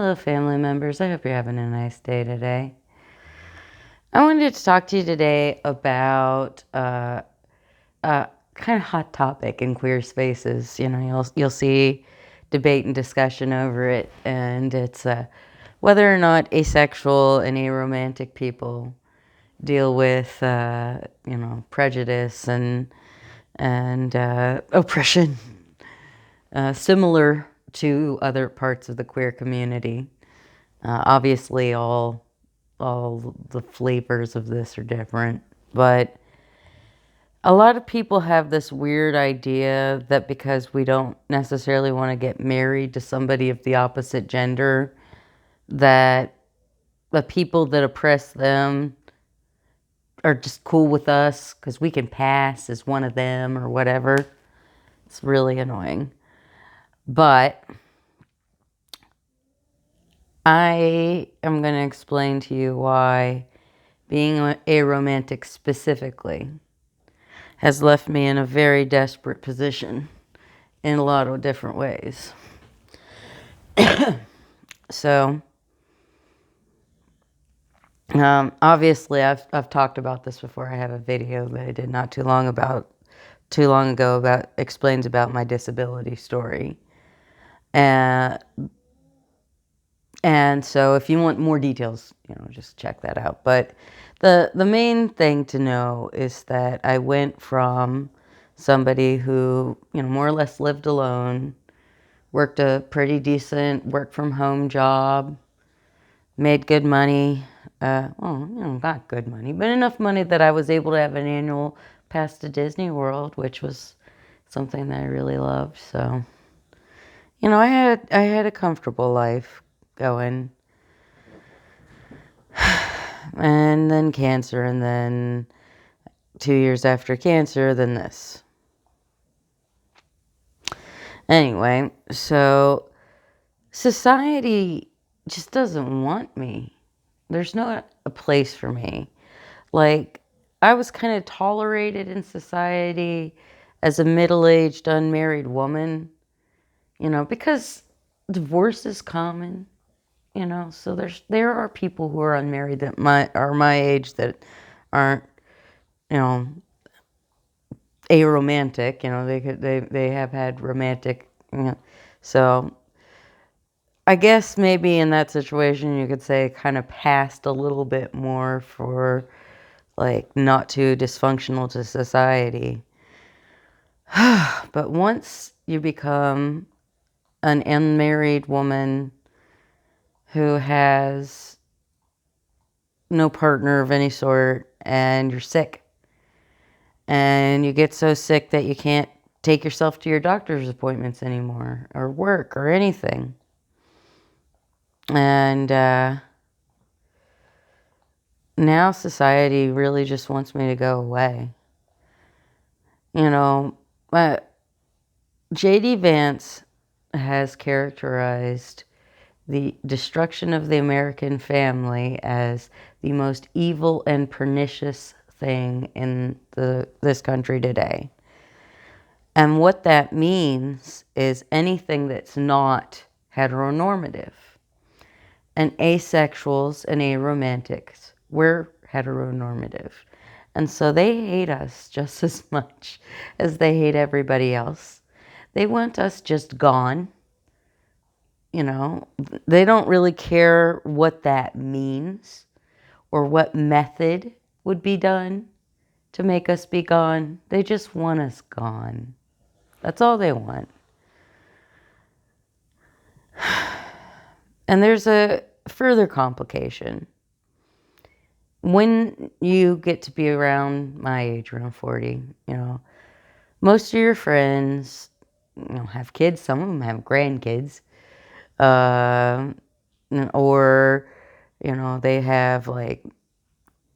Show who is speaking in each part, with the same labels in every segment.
Speaker 1: Hello, family members. I hope you're having a nice day today. I wanted to talk to you today about a kind of hot topic in queer spaces. You know, you'll see debate and discussion over it, and it's whether or not asexual and aromantic people deal with prejudice and oppression, similar to other parts of the queer community. Obviously, all the flavors of this are different, but a lot of people have this weird idea that because we don't necessarily want to get married to somebody of the opposite gender, that the people that oppress them are just cool with us because we can pass as one of them or whatever. It's really annoying. But I am going to explain to you why being aromantic specifically has left me in a very desperate position in a lot of different ways. So, obviously, I've talked about this before. I have a video that I did not too long ago about explains about my disability story, and so if you want more details, just check that out. But the main thing to know is that I went from somebody who more or less lived alone, worked a pretty decent work from home job, made good money. Not good money, but enough money that I was able to have an annual pass to Disney World, which was something that I really loved. So, I had a comfortable life going. And then cancer, and then 2 years after cancer, then this. Anyway, so society just doesn't want me. There's not a place for me. Like, I was kind of tolerated in society as a middle-aged, unmarried woman, because divorce is common, so there are people who are unmarried that are my age that aren't, aromantic, they have had romantic, so I guess maybe in that situation you could say kind of passed a little bit more for like not too dysfunctional to society. But once you become an unmarried woman who has no partner of any sort and you're sick and you get so sick that you can't take yourself to your doctor's appointments anymore or work or anything. And now society really just wants me to go away. J.D. Vance has characterized the destruction of the American family as the most evil and pernicious thing in this country today. And what that means is anything that's not heteronormative. And asexuals and aromantics, we're heteronormative. And so they hate us just as much as they hate everybody else. They want us just gone. They don't really care what that means or what method would be done to make us be gone. They just want us gone. That's all they want. And there's a further complication. When you get to be around my age, around 40, most of your friends, have kids. Some of them have grandkids. Or, they have like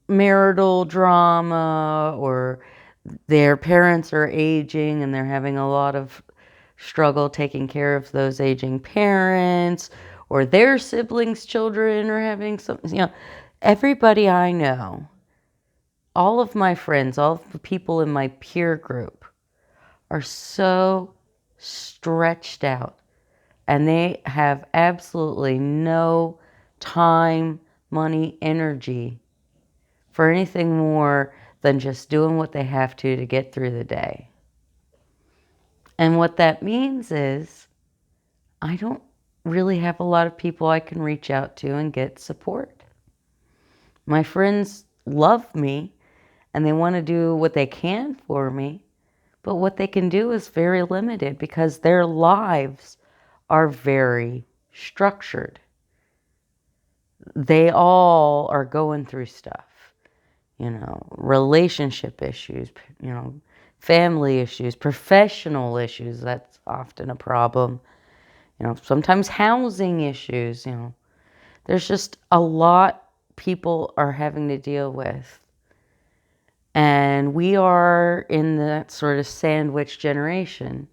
Speaker 1: marital drama, or their parents are aging and they're having a lot of struggle taking care of those aging parents, or their siblings' children are having some, everybody I know, all of my friends, all of the people in my peer group are so stretched out and they have absolutely no time, money, energy for anything more than just doing what they have to get through the day. And what that means is I don't really have a lot of people I can reach out to and get support. My friends love me and they want to do what they can for me, but what they can do is very limited because their lives are very structured. They all are going through stuff, relationship issues, family issues, professional issues. That's often a problem. Sometimes housing issues, there's just a lot people are having to deal with. And we are in that sort of sandwich generation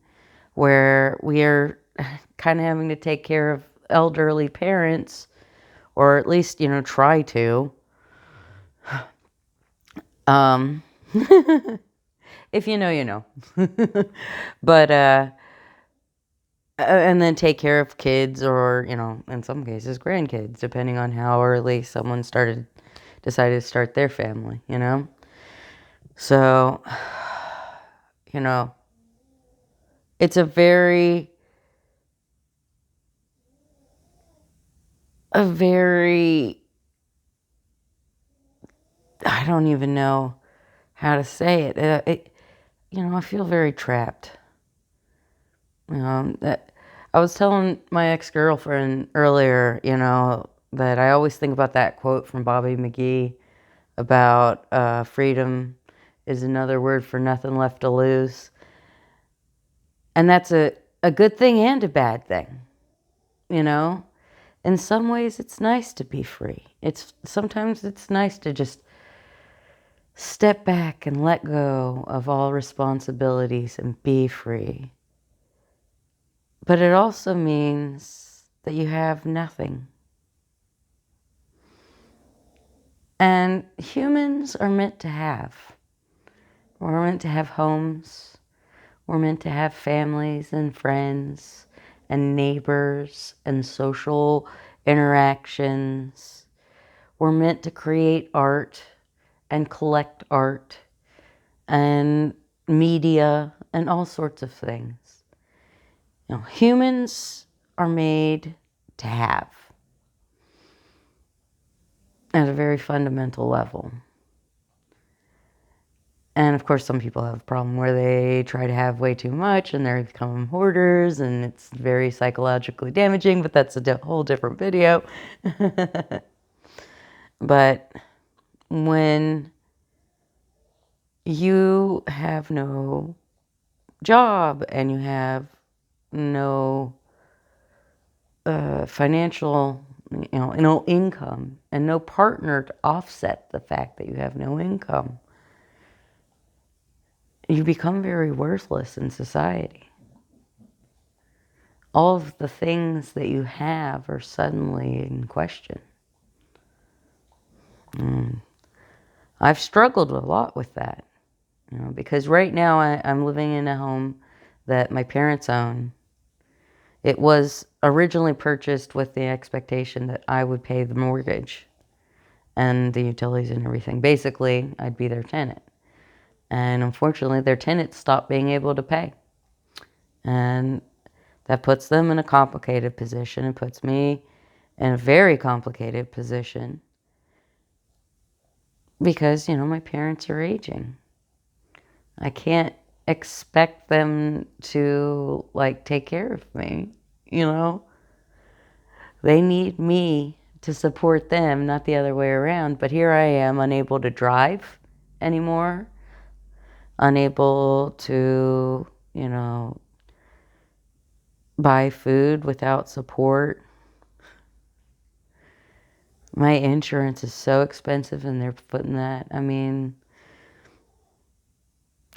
Speaker 1: where we are kind of having to take care of elderly parents, or at least, try to. If you know, you know. But, and then take care of kids or, in some cases, grandkids, depending on how early someone decided to start their family, So, it's a very, I don't even know how to say it. I feel very trapped. That I was telling my ex-girlfriend earlier, that I always think about that quote from Bobby McGee about freedom is another word for nothing left to lose. And that's a good thing and a bad thing, In some ways, it's nice to be free. Sometimes it's nice to just step back and let go of all responsibilities and be free. But it also means that you have nothing. And humans are meant to have. We're meant to have homes. We're meant to have families and friends and neighbors and social interactions. We're meant to create art and collect art and media and all sorts of things. Humans are made to have at a very fundamental level. And of course, some people have a problem where they try to have way too much and they become hoarders, and it's very psychologically damaging, but that's a whole different video. But when you have no job and you have no financial, no income and no partner to offset the fact that you have no income, you become very worthless in society. All of the things that you have are suddenly in question. I've struggled a lot with that, because right now I'm living in a home that my parents own. It was originally purchased with the expectation that I would pay the mortgage and the utilities and everything. Basically, I'd be their tenant. And unfortunately, their tenants stopped being able to pay. And that puts them in a complicated position and puts me in a very complicated position because, my parents are aging. I can't expect them to, take care of me, They need me to support them, not the other way around. But here I am, unable to drive anymore, unable to, buy food without support. My insurance is so expensive and they're putting that,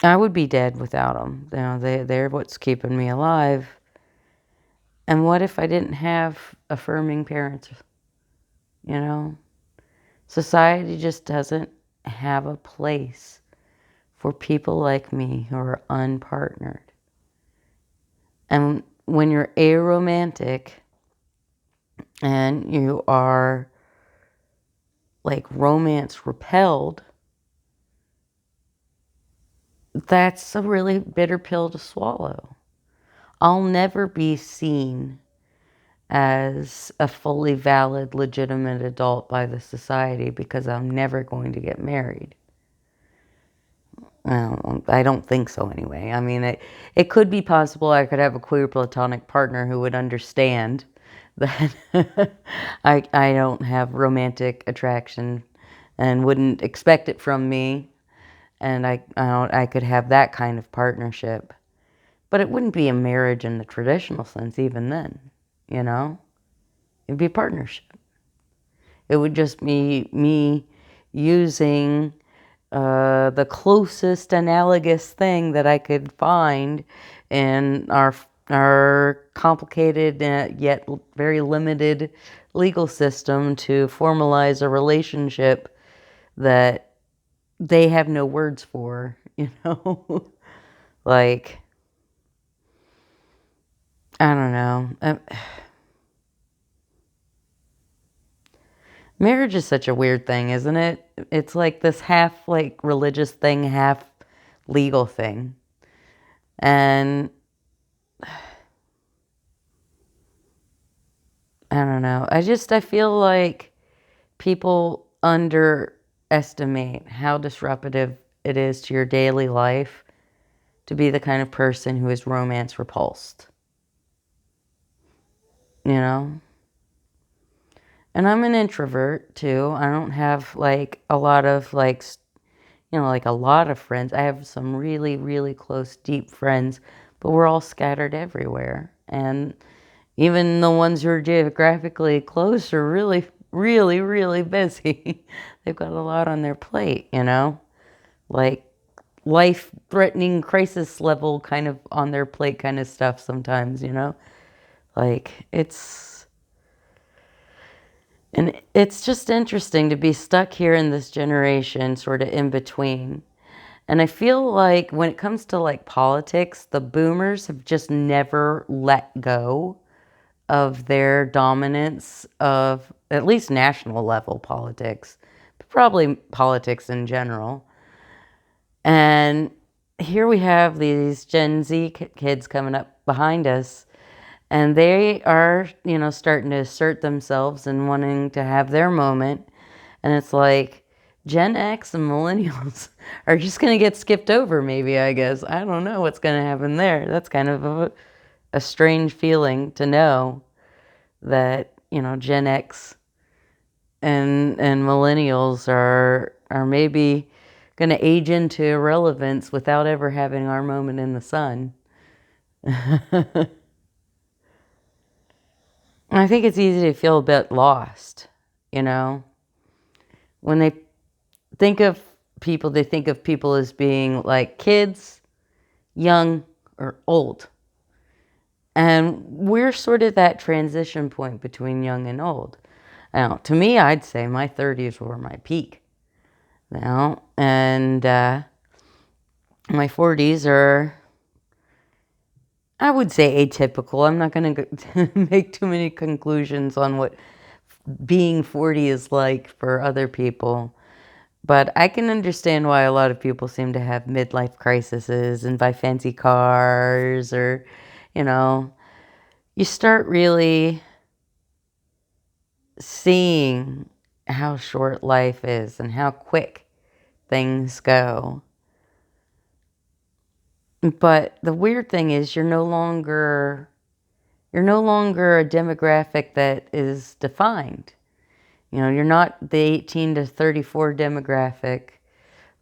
Speaker 1: I would be dead without them. They're what's keeping me alive. And what if I didn't have affirming parents? Society just doesn't have a place for people like me who are unpartnered. And when you're aromantic and you are like romance repelled, that's a really bitter pill to swallow. I'll never be seen as a fully valid, legitimate adult by the society because I'm never going to get married. I don't think so anyway. I mean, it could be possible I could have a queer platonic partner who would understand that I don't have romantic attraction and wouldn't expect it from me, and I could have that kind of partnership. But it wouldn't be a marriage in the traditional sense even then, you know? It'd be a partnership. It would just be me using the closest analogous thing that I could find in our complicated yet very limited legal system to formalize a relationship that they have no words for, you know? Like, I don't know. Marriage is such a weird thing, isn't it? It's like this half like religious thing, half legal thing. And I don't know. I feel like people underestimate how disruptive it is to your daily life to be the kind of person who is romance repulsed. You know? And I'm an introvert too. I don't have like a lot of like, like a lot of friends. I have some really, really close, deep friends, but we're all scattered everywhere. And even the ones who are geographically close are really, really, really busy. They've got a lot on their plate, like life-threatening crisis level kind of on their plate kind of stuff sometimes, Like it's just interesting to be stuck here in this generation, sort of in between. And I feel like when it comes to like politics, the boomers have just never let go of their dominance of at least national level politics, but probably politics in general. And here we have these Gen Z kids coming up behind us, and they are, starting to assert themselves and wanting to have their moment. And it's like Gen X and millennials are just going to get skipped over, maybe, I guess. I don't know what's going to happen there. That's kind of a strange feeling to know that, Gen X and millennials are maybe going to age into irrelevance without ever having our moment in the sun. I think it's easy to feel a bit lost, When they think of people, they think of people as being like kids, young, or old. And we're sort of that transition point between young and old. Now, to me, I'd say my 30s were my peak. And my 40s are, I would say, atypical. I'm not going to make too many conclusions on what being 40 is like for other people. But I can understand why a lot of people seem to have midlife crises and buy fancy cars, or, you start really seeing how short life is and how quick things go. But the weird thing is you're no longer a demographic that is defined. You're not the 18 to 34 demographic,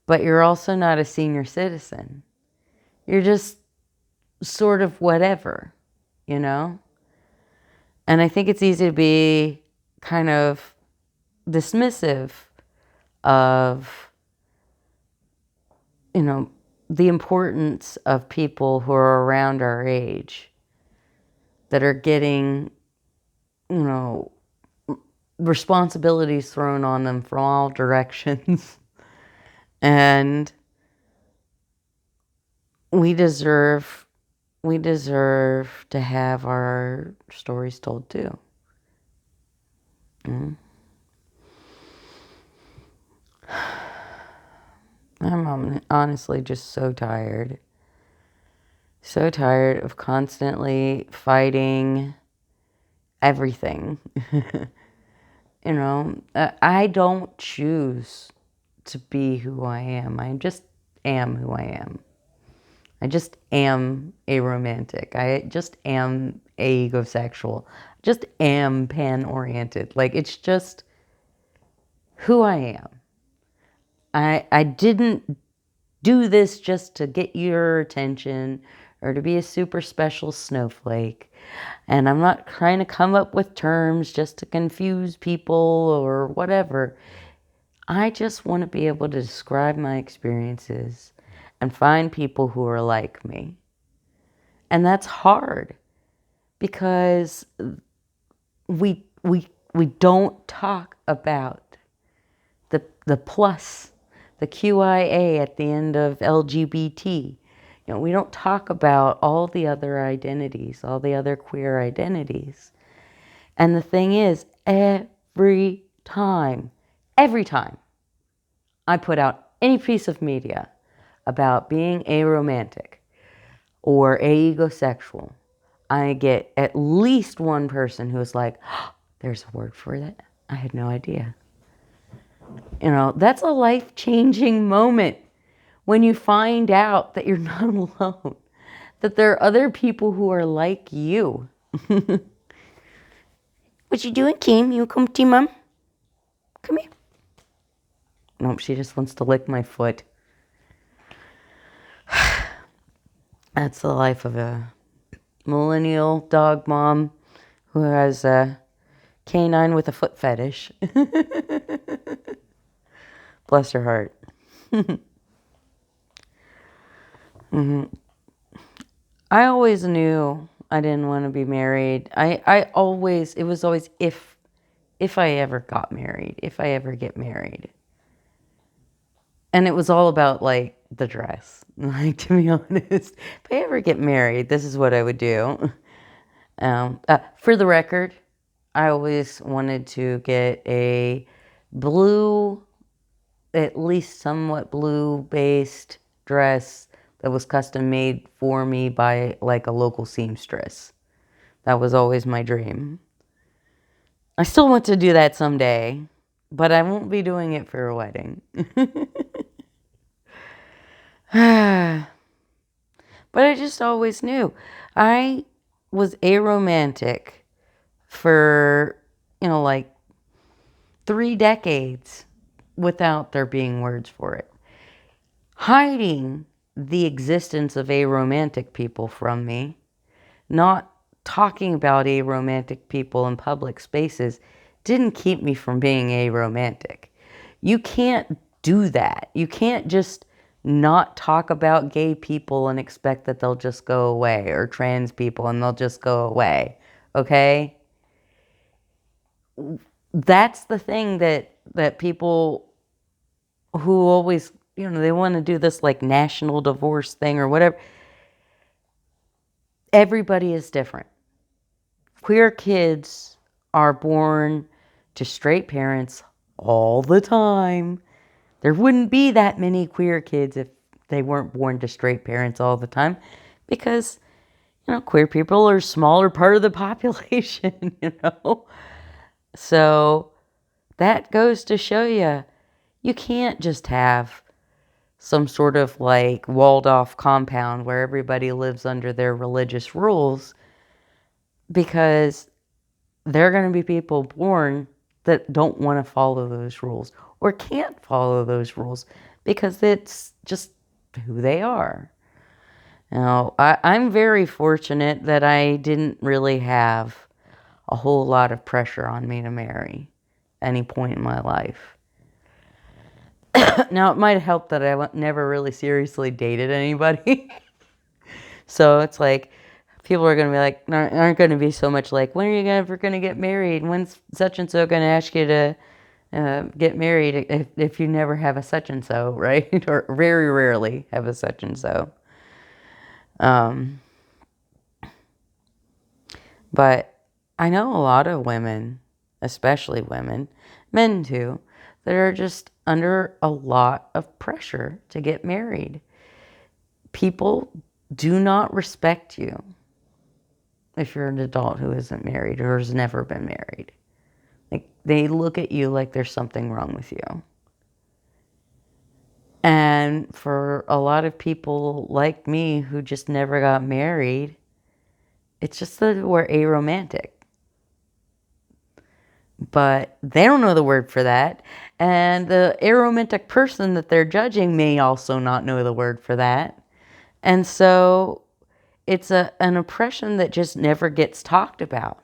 Speaker 1: but you're also not a senior citizen. You're just sort of whatever, And I think it's easy to be kind of dismissive of, the importance of people who are around our age that are getting, responsibilities thrown on them from all directions. And we deserve we deserve to have our stories told too. Mm. I'm honestly just so tired. So tired of constantly fighting everything. I don't choose to be who I am. I just am who I am. I just am aromantic. I just am egosexual. Just am pan-oriented. Like, it's just who I am. I didn't do this just to get your attention or to be a super special snowflake. And I'm not trying to come up with terms just to confuse people or whatever. I just want to be able to describe my experiences and find people who are like me. And that's hard because we don't talk about the plus, the QIA at the end of LGBT. We don't talk about all the other identities, all the other queer identities. And the thing is, every time I put out any piece of media about being aromantic or aegosexual, I get at least one person who's like, oh, there's a word for that. I had no idea. That's a life-changing moment when you find out that you're not alone, that there are other people who are like you. What you doing, Kim? You come to Mom? Come here. Nope, she just wants to lick my foot. That's the life of a millennial dog mom who has a canine with a foot fetish. Bless her heart. Mm-hmm. I always knew I didn't want to be married. It was always if I ever got married, if I ever get married. And it was all about like the dress. Like, to be honest, if I ever get married, this is what I would do. For the record, I always wanted to get a blue, at least somewhat blue based dress that was custom made for me by like a local seamstress. That was always my dream. I still want to do that someday, but I won't be doing it for a wedding. But I just always knew. I was aromantic for, like 3 decades without there being words for it. Hiding the existence of aromantic people from me, not talking about aromantic people in public spaces, didn't keep me from being aromantic. You can't do that. You can't just not talk about gay people and expect that they'll just go away, or trans people and they'll just go away. Okay? That's the thing that people who always, they want to do this like national divorce thing or whatever. Everybody is different. Queer kids are born to straight parents all the time. There wouldn't be that many queer kids if they weren't born to straight parents all the time, because, queer people are a smaller part of the population, So that goes to show you can't just have some sort of like walled off compound where everybody lives under their religious rules, because there are going to be people born that don't want to follow those rules or can't follow those rules because it's just who they are. Now, I'm very fortunate that I didn't really have a whole lot of pressure on me to marry any point in my life. Now, it might have helped that I never really seriously dated anybody. So it's like, people are going to be like, aren't going to be so much like, when are you ever going to get married? When's such and so going to ask you to get married if you never have a such and so, right? Or very rarely have a such and so. But I know a lot of women, especially women, men too, that are just under a lot of pressure to get married. People do not respect you if you're an adult who isn't married or has never been married. Like, they look at you like there's something wrong with you. And for a lot of people like me who just never got married, it's just that we're aromantic. But they don't know the word for that. And the aromantic person that they're judging may also not know the word for that. And so it's an oppression that just never gets talked about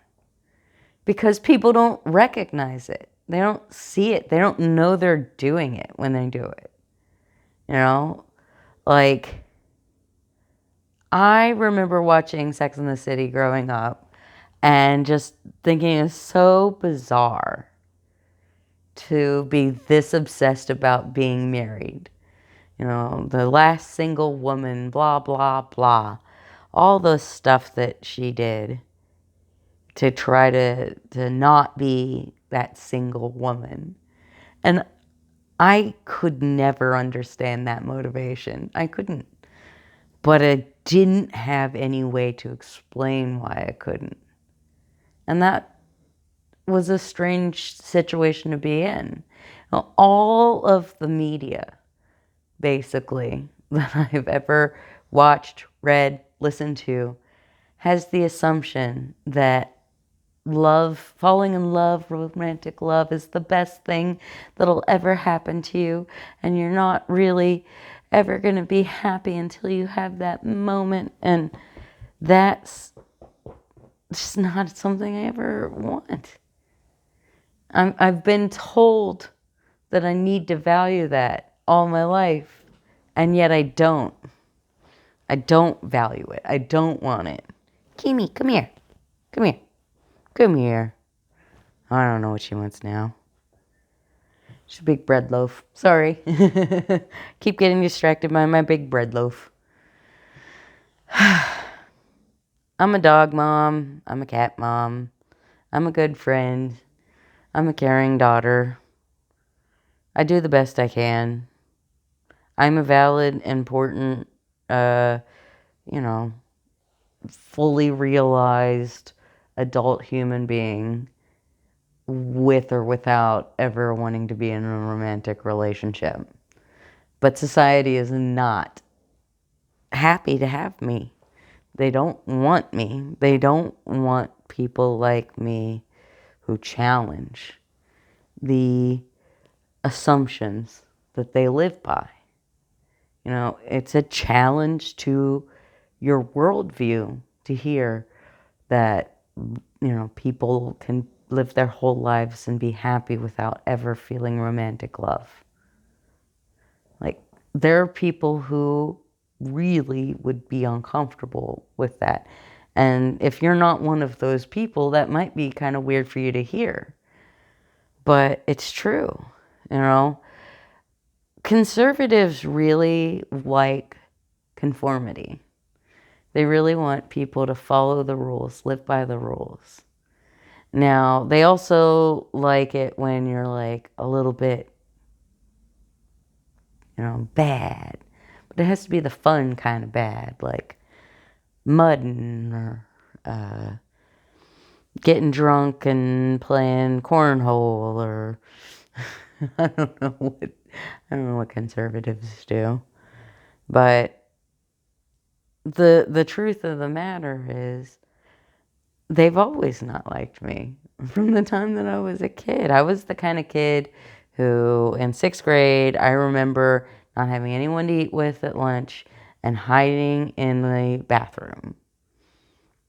Speaker 1: because people don't recognize it. They don't see it. They don't know they're doing it when they do it. You know, like, I remember watching Sex and the City growing up and just thinking it's so bizarre to be this obsessed about being married. You know, the last single woman, blah, blah, blah. All the stuff that she did to try to not be that single woman. And I could never understand that motivation. I couldn't. But I didn't have any way to explain why I couldn't. And that was a strange situation to be in. All of the media, basically, that I've ever watched, read, listened to, has the assumption that love, falling in love, romantic love is the best thing that'll ever happen to you. And you're not really ever going to be happy until you have that moment. And that's just not something I ever want. I've been told that I need to value that all my life, and yet I don't. I don't value it. I don't want it. Kimi, come here. Come here. Come here. I don't know what she wants now. She's a big bread loaf. Sorry. Keep getting distracted by my big bread loaf. I'm a dog mom. I'm a cat mom. I'm a good friend. I'm a caring daughter. I do the best I can. I'm a valid, important, you know, fully realized adult human being with or without ever wanting to be in a romantic relationship. But society is not happy to have me. They don't want me. They don't want people like me who challenge the assumptions that they live by. You know, it's a challenge to your worldview to hear that, you know, people can live their whole lives and be happy without ever feeling romantic love. Like, there are people who really would be uncomfortable with that. And if you're not one of those people, that might be kind of weird for you to hear. But it's true, you know. Conservatives really like conformity. They really want people to follow the rules, live by the rules. Now, they also like it when you're like a little bit, you know, bad. But it has to be the fun kind of bad, like mudding or getting drunk and playing cornhole or I don't know what conservatives do. But the truth of the matter is they've always not liked me from the time that I was a kid. I was the kind of kid who, in 6th grade, I remember not having anyone to eat with at lunch and hiding in the bathroom.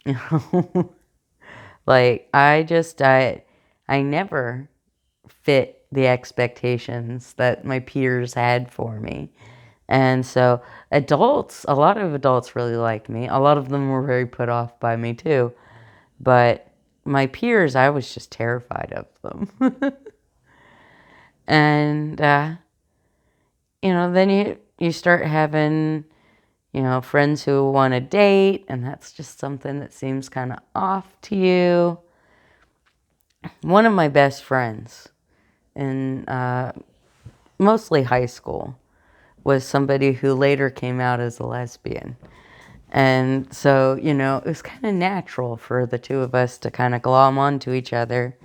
Speaker 1: You know? Like, I never fit the expectations that my peers had for me. And so a lot of adults really liked me. A lot of them were very put off by me too. But my peers, I was just terrified of them. And, you know, then you start having Friends who want to date, and that's just something that seems kind of off to you. One of my best friends in mostly high school was somebody who later came out as a lesbian. And so, it was kind of natural for the two of us to kind of glom onto each other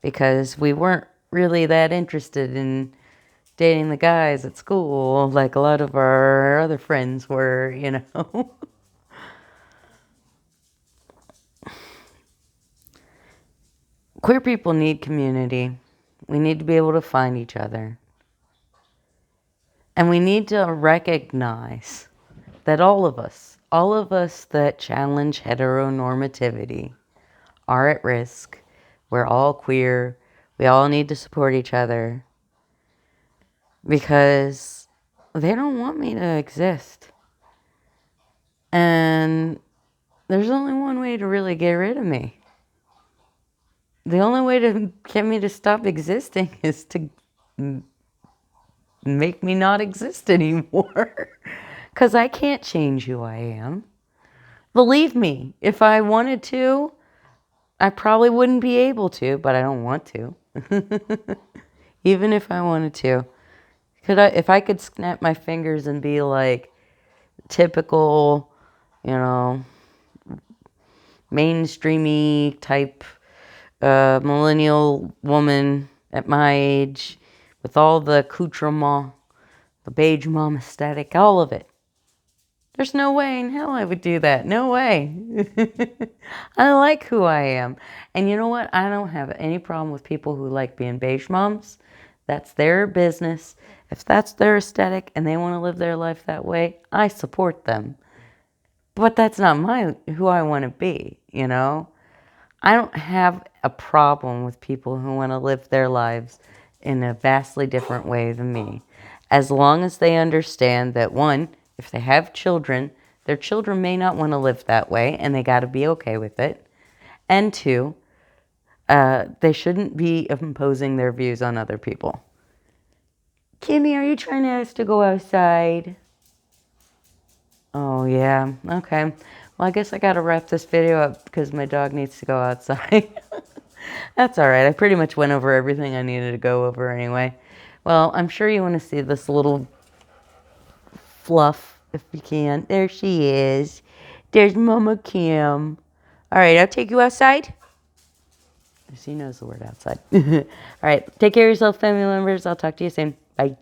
Speaker 1: because we weren't really that interested in dating the guys at school like a lot of our other friends were. Queer people need community. We need to be able to find each other. And we need to recognize that all of us that challenge heteronormativity are at risk. We're all queer. We all need to support each other because they don't want me to exist. And there's only one way to really get rid of me. The only way to get me to stop existing is to make me not exist anymore. Because I can't change who I am. Believe me, if I wanted to, I probably wouldn't be able to, but I don't want to. Even if I wanted to. If I could snap my fingers and be like typical, mainstreamy type millennial woman at my age with all the accoutrement, the beige mom aesthetic, all of it. There's no way in hell I would do that. No way. I like who I am. And you know what? I don't have any problem with people who like being beige moms. That's their business. If that's their aesthetic and they want to live their life that way, I support them. But that's not who I want to be, I don't have a problem with people who want to live their lives in a vastly different way than me. As long as they understand that, one, if they have children, their children may not want to live that way, and they got to be okay with it. And two, they shouldn't be imposing their views on other people. Kimmy, are you trying to ask us to go outside? Oh, yeah. Okay. Well, I guess I got to wrap this video up because my dog needs to go outside. That's all right. I pretty much went over everything I needed to go over anyway. Well, I'm sure you want to see this little fluff if you can. There she is. There's Mama Kim. All right, I'll take you outside. She knows the word outside. All right, take care of yourself, family members. I'll talk to you soon. Bye.